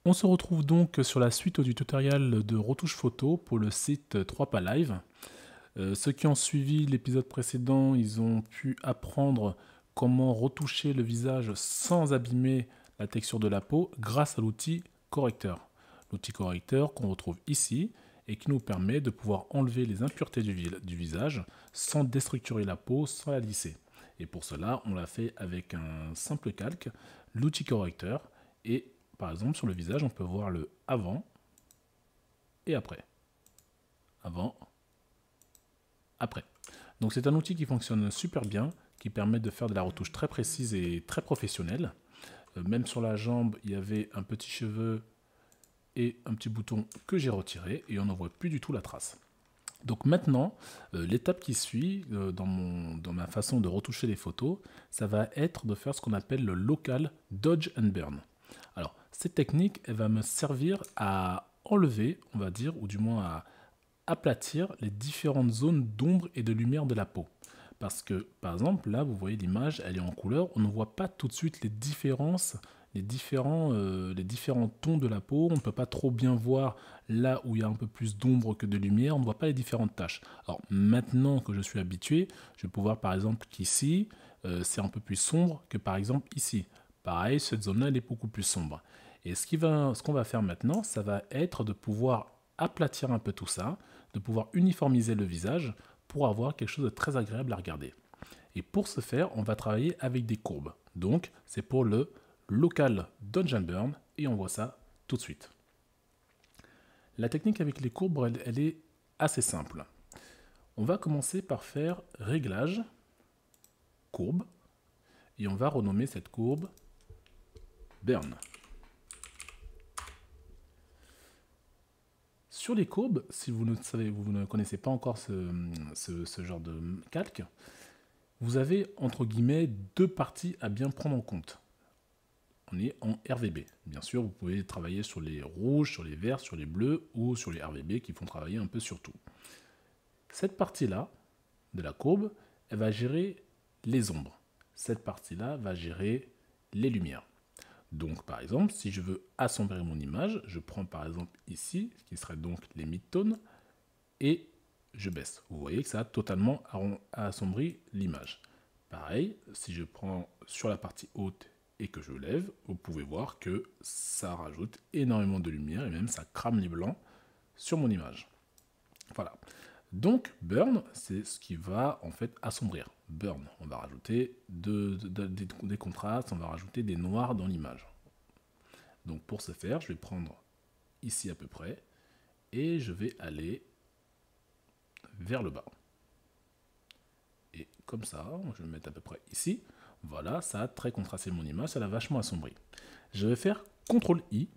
On se retrouve donc sur la suite du tutoriel de retouche photo pour le site 3pas Live. Ceux qui ont suivi l'épisode précédent, ils ont pu apprendre comment retoucher le visage sans abîmer la texture de la peau grâce à l'outil correcteur. L'outil correcteur qu'on retrouve ici et qui nous permet de pouvoir enlever les impuretés du visage sans déstructurer la peau, sans la lisser. Et pour cela, on l'a fait avec un simple calque, l'outil correcteur. Et par exemple, sur le visage, on peut voir le avant et après. Avant, après. Donc c'est un outil qui fonctionne super bien, qui permet de faire de la retouche très précise et très professionnelle. Même sur la jambe, il y avait un petit cheveu et un petit bouton que j'ai retiré et on n'en voit plus du tout la trace. Donc maintenant, l'étape qui suit dans ma façon de retoucher les photos, ça va être de faire ce qu'on appelle le local dodge and burn. Alors, cette technique, elle va me servir à enlever, on va dire, ou du moins à aplatir les différentes zones d'ombre et de lumière de la peau. Parce que, par exemple, là, vous voyez l'image, elle est en couleur, on ne voit pas tout de suite les différences, les différents tons de la peau, on ne peut pas trop bien voir là où il y a un peu plus d'ombre que de lumière, on ne voit pas les différentes taches. Alors maintenant que je suis habitué, je vais pouvoir par exemple qu'ici, c'est un peu plus sombre que par exemple ici. Pareil, cette zone-là, elle est beaucoup plus sombre. Et ce qu'on va faire maintenant, ça va être de pouvoir aplatir un peu tout ça, de pouvoir uniformiser le visage pour avoir quelque chose de très agréable à regarder. Et pour ce faire, on va travailler avec des courbes. Donc, c'est pour le local dodge and burn et on voit ça tout de suite. La technique avec les courbes, elle est assez simple. On va commencer par faire réglage, courbe, et on va renommer cette courbe burn. Sur les courbes, si vous ne connaissez pas encore ce genre de calque, vous avez entre guillemets deux parties à bien prendre en compte. On est en RVB. Bien sûr, vous pouvez travailler sur les rouges, sur les verts, sur les bleus ou sur les RVB qui font travailler un peu sur tout. Cette partie-là de la courbe, elle va gérer les ombres. Cette partie-là va gérer les lumières. Donc par exemple, si je veux assombrir mon image, je prends par exemple ici, qui serait donc les mid-tones, et je baisse. Vous voyez que ça a totalement assombri l'image. Pareil, si je prends sur la partie haute et que je lève, vous pouvez voir que ça rajoute énormément de lumière et même ça crame les blancs sur mon image. Voilà. Donc burn, c'est ce qui va en fait assombrir. Burn, on va rajouter des contrastes, on va rajouter des noirs dans l'image. Donc pour ce faire, je vais prendre ici à peu près et je vais aller vers le bas. Et comme ça, je vais me mettre à peu près ici. Voilà, ça a très contrasté mon image, ça l'a vachement assombri. Je vais faire CTRL-I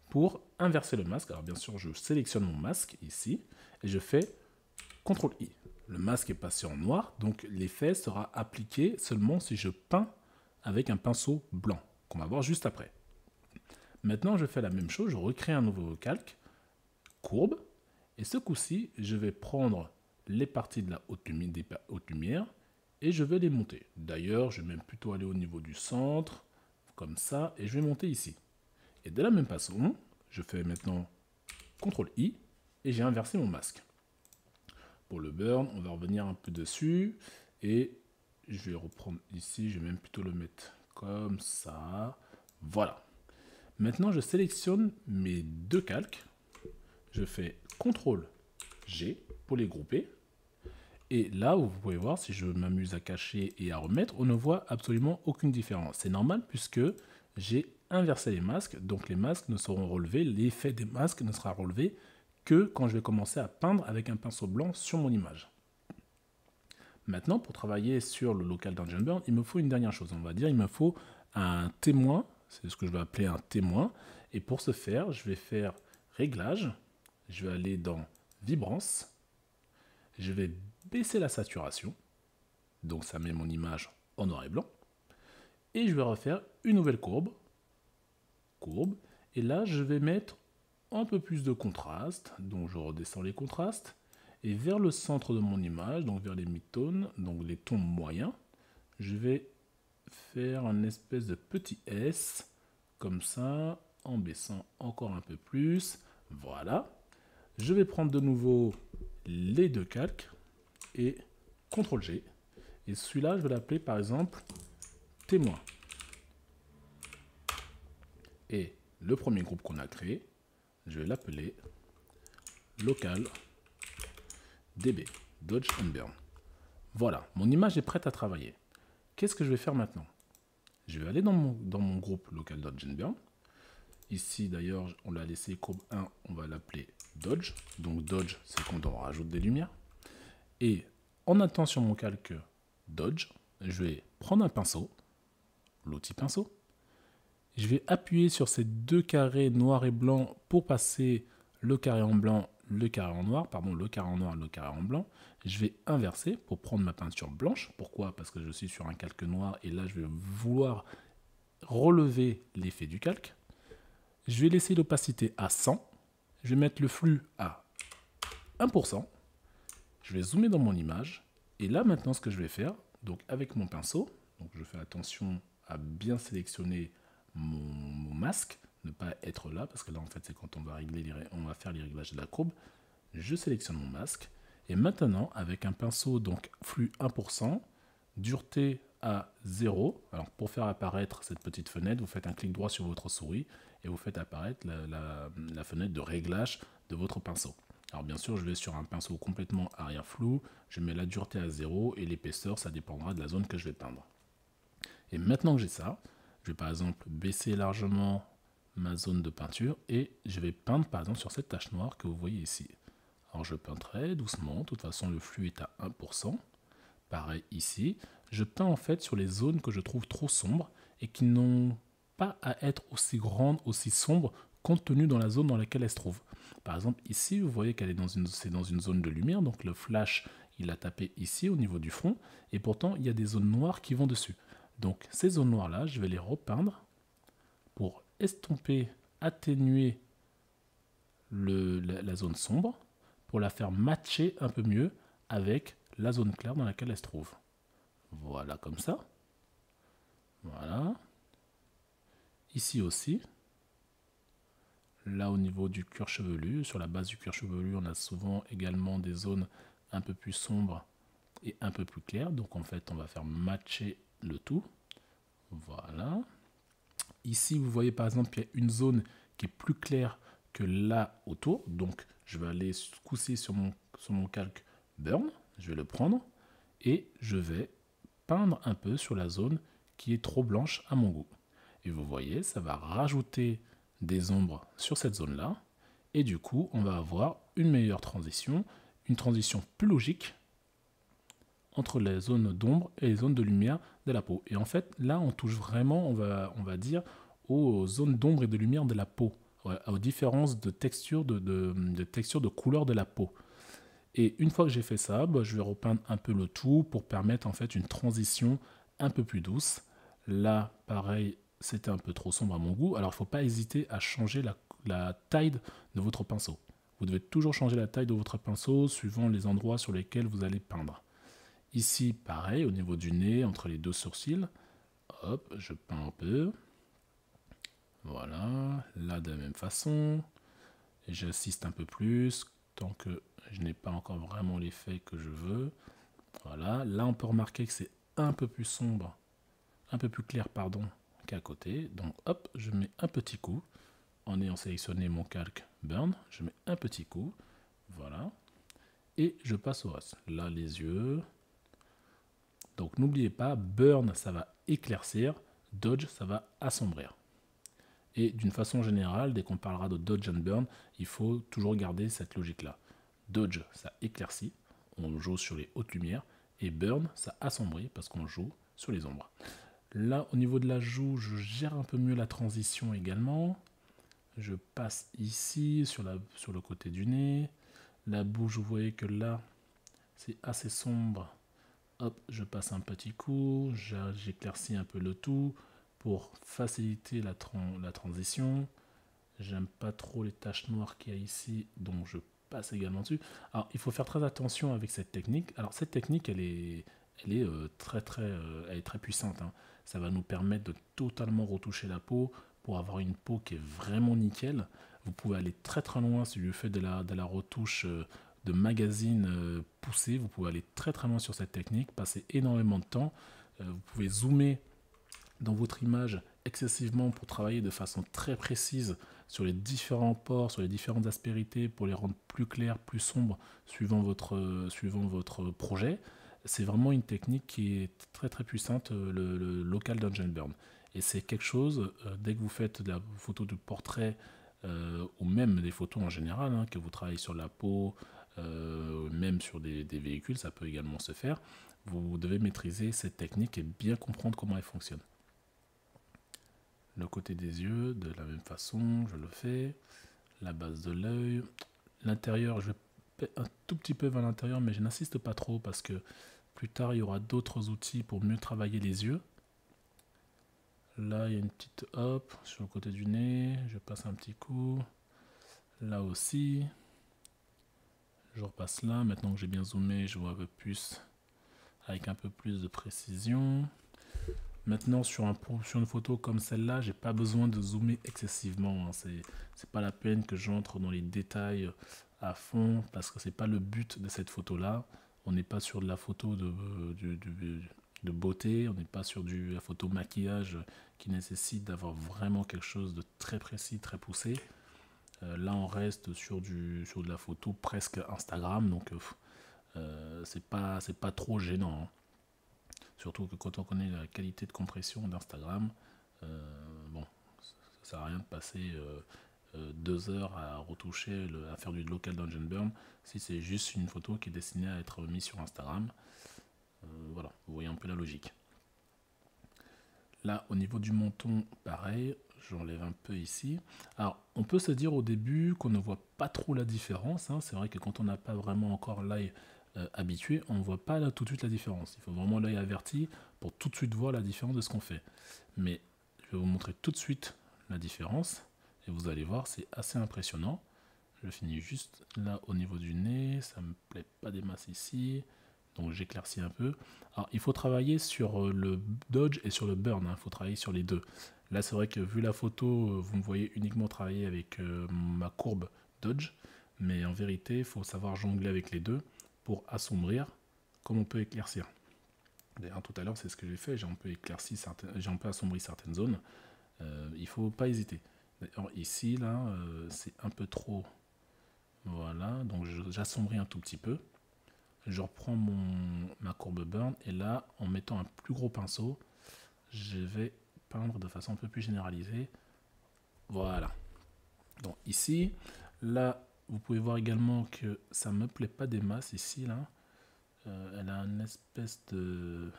pour inverser le masque. Alors bien sûr, je sélectionne mon masque ici et je fais CTRL-I. Le masque est passé en noir, donc l'effet sera appliqué seulement si je peins avec un pinceau blanc, qu'on va voir juste après. Maintenant, je fais la même chose, je recrée un nouveau calque, courbe, et ce coup-ci, je vais prendre les parties de la haute lumière et je vais les monter. D'ailleurs, je vais même plutôt aller au niveau du centre, comme ça, et je vais monter ici. Et de la même façon, je fais maintenant CTRL-I et j'ai inversé mon masque. Pour le burn, on va revenir un peu dessus et je vais reprendre ici, je vais même plutôt le mettre comme ça. Voilà. Maintenant, je sélectionne mes deux calques. Je fais CTRL-G pour les grouper. Et là, vous pouvez voir, si je m'amuse à cacher et à remettre, on ne voit absolument aucune différence. C'est normal puisque j'ai inversé les masques, donc les masques ne seront relevés, l'effet des masques ne sera relevé que quand je vais commencer à peindre avec un pinceau blanc sur mon image. Maintenant, pour travailler sur le local dodge and burn, il me faut une dernière chose. On va dire, il me faut un témoin, c'est ce que je vais appeler un témoin. Et pour ce faire, je vais faire réglage, je vais aller dans vibrance, je vais baisser la saturation, donc ça met mon image en noir et blanc, et je vais refaire une nouvelle courbe, et là je vais mettre un peu plus de contraste, donc je redescends les contrastes, et vers le centre de mon image, donc vers les mid-tones, donc les tons moyens, je vais faire un espèce de petit S, comme ça, en baissant encore un peu plus. Voilà. Je vais prendre de nouveau les deux calques et CTRL G. Et celui-là, je vais l'appeler par exemple témoin. Et le premier groupe qu'on a créé, je vais l'appeler local db, dodge and burn. Voilà, mon image est prête à travailler. Qu'est-ce que je vais faire maintenant? Je vais aller dans mon groupe local dodge and burn. Ici d'ailleurs, on l'a laissé courbe 1, on va l'appeler dodge. Donc dodge, c'est quand on rajoute des lumières. Et en attendant sur mon calque dodge, je vais prendre un pinceau, l'outil pinceau. Je vais appuyer sur ces deux carrés noir et blanc pour passer le carré en blanc, le carré en noir, pardon, le carré en noir, le carré en blanc. Je vais inverser pour prendre ma peinture blanche. Pourquoi? Parce que je suis sur un calque noir et là je vais vouloir relever l'effet du calque. Je vais laisser l'opacité à 100. Je vais mettre le flux à 1%. Je vais zoomer dans mon image. Et là maintenant ce que je vais faire, donc avec mon pinceau, donc je fais attention à bien sélectionner mon masque, ne pas être là, parce que là en fait c'est quand on va faire les réglages de la courbe. Je sélectionne mon masque, et maintenant avec un pinceau, donc flux 1%, dureté à 0, alors pour faire apparaître cette petite fenêtre, vous faites un clic droit sur votre souris, et vous faites apparaître la fenêtre de réglage de votre pinceau. Alors bien sûr, je vais sur un pinceau complètement arrière flou, je mets la dureté à 0, et l'épaisseur, ça dépendra de la zone que je vais peindre. Et maintenant que j'ai ça, je vais par exemple baisser largement ma zone de peinture et je vais peindre par exemple sur cette tache noire que vous voyez ici. Alors je peins très doucement, de toute façon le flux est à 1%. Pareil ici, je peins en fait sur les zones que je trouve trop sombres et qui n'ont pas à être aussi grandes, aussi sombres, compte tenu dans la zone dans laquelle elles se trouvent. Par exemple ici, vous voyez qu'elle est dans une zone de lumière, donc le flash il a tapé ici au niveau du front et pourtant il y a des zones noires qui vont dessus. Donc ces zones noires là, je vais les repeindre pour estomper, atténuer la zone sombre, pour la faire matcher un peu mieux avec la zone claire dans laquelle elle se trouve. Voilà, comme ça. Voilà. Ici aussi. Là au niveau du cuir chevelu, sur la base du cuir chevelu, on a souvent également des zones un peu plus sombres et un peu plus claires. Donc en fait, on va faire matcher le tout. Voilà. Ici, vous voyez par exemple qu'il y a une zone qui est plus claire que là autour. Donc, je vais aller cousser sur mon calque Burn. Je vais le prendre et je vais peindre un peu sur la zone qui est trop blanche à mon goût. Et vous voyez, ça va rajouter des ombres sur cette zone-là. Et du coup, on va avoir une meilleure transition, une transition plus logique entre les zones d'ombre et les zones de lumière de la peau. Et en fait, là, on touche vraiment, on va dire, aux zones d'ombre et de lumière de la peau, aux différences de texture, de couleur de la peau. Et une fois que j'ai fait ça, je vais repeindre un peu le tout pour permettre en fait une transition un peu plus douce. Là, pareil, c'était un peu trop sombre à mon goût. Alors, il ne faut pas hésiter à changer la taille de votre pinceau. Vous devez toujours changer la taille de votre pinceau suivant les endroits sur lesquels vous allez peindre. Ici, pareil, au niveau du nez, entre les deux sourcils, hop, je peins un peu. Voilà, là de la même façon. Et j'insiste un peu plus, tant que je n'ai pas encore vraiment l'effet que je veux. Voilà, là on peut remarquer que c'est un peu plus sombre, un peu plus clair, pardon, qu'à côté. Donc hop, je mets un petit coup. En ayant sélectionné mon calque Burn, je mets un petit coup. Voilà. Et je passe au reste. Là, les yeux. Donc n'oubliez pas, Burn, ça va éclaircir, Dodge, ça va assombrir. Et d'une façon générale, dès qu'on parlera de Dodge and Burn, il faut toujours garder cette logique-là. Dodge, ça éclaircit, on joue sur les hautes lumières, et Burn, ça assombrit parce qu'on joue sur les ombres. Là, au niveau de la joue, je gère un peu mieux la transition également. Je passe ici, sur le côté du nez. La bouche, vous voyez que là, c'est assez sombre. Hop, je passe un petit coup, j'éclaircis un peu le tout pour faciliter la transition. J'aime pas trop les taches noires qu'il y a ici, donc je passe également dessus. Alors, il faut faire très attention avec cette technique. Alors, cette technique, elle est très puissante, hein. Ça va nous permettre de totalement retoucher la peau pour avoir une peau qui est vraiment nickel. Vous pouvez aller très très loin si vous faites de la retouche de magazine poussée. Vous pouvez aller très très loin sur cette technique, passer énormément de temps. Vous pouvez zoomer dans votre image excessivement pour travailler de façon très précise sur les différents pores, sur les différentes aspérités pour les rendre plus clairs, plus sombres suivant votre projet. C'est vraiment une technique qui est très très puissante, le Local Dungeon Burn. Et c'est quelque chose, dès que vous faites de la photo de portrait ou même des photos en général, hein, que vous travaillez sur la peau, même sur des véhicules, ça peut également se faire. Vous devez maîtriser cette technique et bien comprendre comment elle fonctionne. Le côté des yeux, de la même façon, je le fais. La base de l'œil. L'intérieur, je vais un tout petit peu vers l'intérieur, mais je n'insiste pas trop parce que plus tard, il y aura d'autres outils pour mieux travailler les yeux. Là, il y a une petite hop sur le côté du nez. Je passe un petit coup. Là aussi. Je repasse là. Maintenant que j'ai bien zoomé, je vois un peu plus avec un peu plus de précision. Maintenant, sur une photo comme celle-là, j'ai pas besoin de zoomer excessivement. Hein. C'est pas la peine que j'entre dans les détails à fond parce que c'est pas le but de cette photo-là. On n'est pas sur de la photo de beauté, on n'est pas sur la photo maquillage qui nécessite d'avoir vraiment quelque chose de très précis, très poussé. Là, on reste sur de la photo presque Instagram, donc c'est pas trop gênant. Hein. Surtout que quand on connaît la qualité de compression d'Instagram, bon, ça sert à rien de passer 2 heures à retoucher, à faire du local dungeon burn, si c'est juste une photo qui est destinée à être mise sur Instagram. Voilà, vous voyez un peu la logique. Là, au niveau du menton, pareil, j'enlève un peu ici. Alors, on peut se dire au début qu'on ne voit pas trop la différence. Hein. C'est vrai que quand on n'a pas vraiment encore l'œil habitué, on ne voit pas là tout de suite la différence. Il faut vraiment l'œil averti pour tout de suite voir la différence de ce qu'on fait. Mais je vais vous montrer tout de suite la différence. Et vous allez voir, c'est assez impressionnant. Je finis juste là au niveau du nez. Ça me plaît pas des masses ici. Donc j'éclaircis un peu. Alors il faut travailler sur le dodge et sur le burn. Il faut travailler sur les deux. Là c'est vrai que vu la photo, vous me voyez uniquement travailler avec ma courbe dodge. Mais en vérité, il faut savoir jongler avec les deux pour assombrir comme on peut éclaircir. D'ailleurs tout à l'heure c'est ce que j'ai fait. J'ai un peu assombri certaines zones. Il ne faut pas hésiter. D'ailleurs ici là c'est un peu trop. Voilà, donc j'assombris un tout petit peu. Je reprends ma courbe burn et là, en mettant un plus gros pinceau, je vais peindre de façon un peu plus généralisée. Voilà. Donc ici, là, vous pouvez voir également que ça me plaît pas des masses ici, là. Elle a une espèce de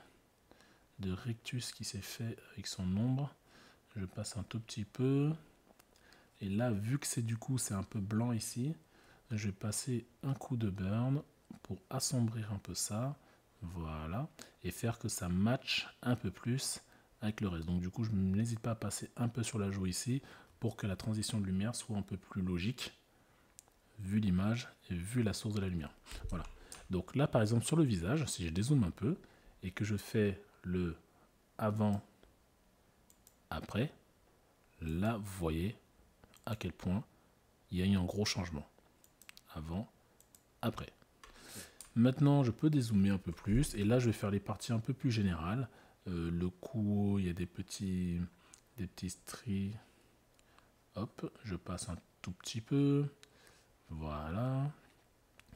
rectus qui s'est fait avec son ombre. Je passe un tout petit peu. Et là, vu que c'est un peu blanc ici, je vais passer un coup de burn pour assombrir un peu ça, voilà, et faire que ça matche un peu plus avec le reste. Donc du coup, je n'hésite pas à passer un peu sur la joue ici pour que la transition de lumière soit un peu plus logique, vu l'image et vu la source de la lumière. Voilà. Donc là, par exemple, sur le visage, si je dézoome un peu et que je fais le avant, après, là, vous voyez à quel point il y a eu un gros changement. Avant, après. Maintenant, je peux dézoomer un peu plus. Et là, je vais faire les parties un peu plus générales. Le cou, il y a des petits stries. Hop, je passe un tout petit peu. Voilà.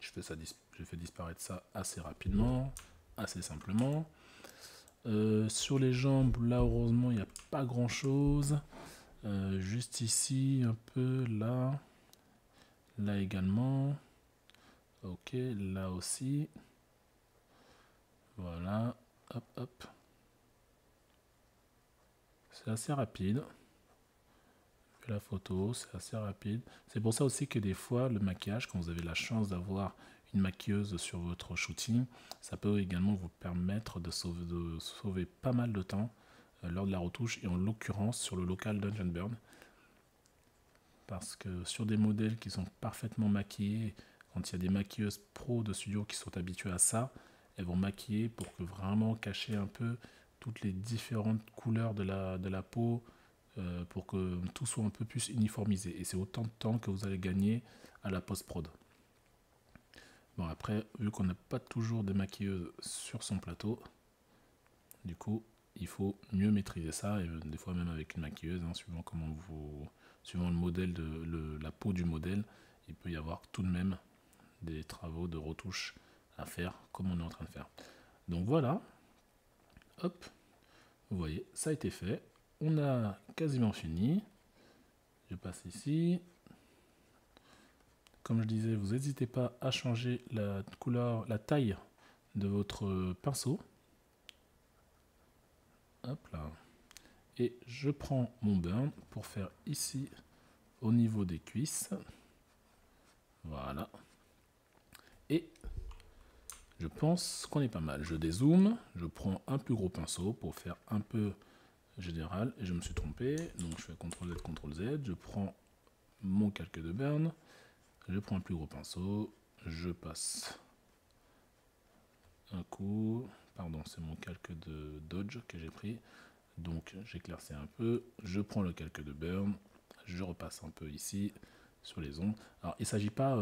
Je fais disparaître ça assez rapidement, assez simplement. Sur les jambes, là, heureusement, il n'y a pas grand-chose. Juste ici, un peu, là. Là également. Ok, là aussi. Voilà. Hop, hop. C'est assez rapide. La photo, c'est assez rapide. C'est pour ça aussi que des fois, le maquillage, quand vous avez la chance d'avoir une maquilleuse sur votre shooting, ça peut également vous permettre de sauver pas mal de temps lors de la retouche, et en l'occurrence sur le local Dungeon Burn. Parce que sur des modèles qui sont parfaitement maquillés, quand il y a des maquilleuses pros de studio qui sont habituées à ça, elles vont maquiller pour que vraiment cacher un peu toutes les différentes couleurs de la peau, pour que tout soit un peu plus uniformisé. Et c'est autant de temps que vous allez gagner à la post-prod. Bon, après, vu qu'on n'a pas toujours des maquilleuses sur son plateau, du coup, il faut mieux maîtriser ça, et des fois même avec une maquilleuse, hein, suivant le modèle la peau du modèle, il peut y avoir tout de même des travaux de retouche à faire, comme on est en train de faire. Donc voilà, hop, vous voyez, ça a été fait. On a quasiment fini. Je passe ici. Comme je disais, vous n'hésitez pas à changer la couleur, la taille de votre pinceau. Hop là. Et je prends mon burn pour faire ici au niveau des cuisses. Voilà. Et je pense qu'on est pas mal. Je dézoome, je prends un plus gros pinceau pour faire un peu général. Et je me suis trompé. Donc je fais CTRL Z, CTRL Z. Je prends mon calque de burn. Je prends un plus gros pinceau. Je passe un coup. Pardon, c'est mon calque de Dodge que j'ai pris. Donc j'éclaircis un peu. Je prends le calque de burn. Je repasse un peu ici sur les ombres. Alors il ne s'agit pas,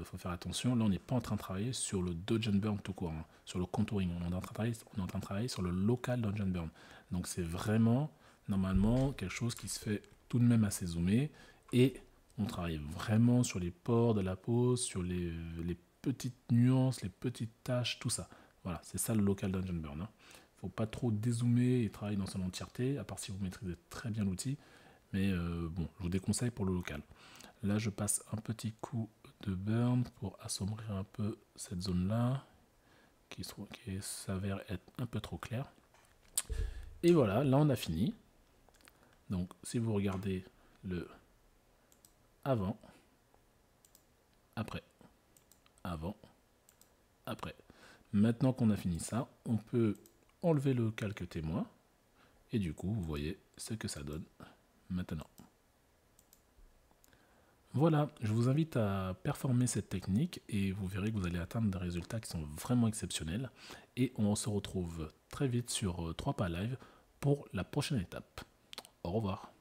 faut faire attention, là on n'est pas en train de travailler sur le Dodge and Burn tout court, hein, sur le contouring, on est en train de travailler sur le local Dodge and Burn. Donc c'est vraiment normalement quelque chose qui se fait tout de même assez zoomé, et on travaille vraiment sur les pores de la peau, sur les petites nuances, les petites taches, tout ça. Voilà, c'est ça le local Dodge and Burn. Hein. Faut pas trop dézoomer et travailler dans son entièreté, à part si vous maîtrisez très bien l'outil. Mais bon, je vous déconseille pour le local. Là, je passe un petit coup de burn pour assombrir un peu cette zone-là, qui s'avère être un peu trop claire. Et voilà, là on a fini. Donc, si vous regardez le avant, après, avant, après. Maintenant qu'on a fini ça, on peut enlever le calque témoin. Et du coup, vous voyez ce que ça donne maintenant. Voilà, je vous invite à performer cette technique et vous verrez que vous allez atteindre des résultats qui sont vraiment exceptionnels. Et on se retrouve très vite sur 3 pas live pour la prochaine étape. Au revoir.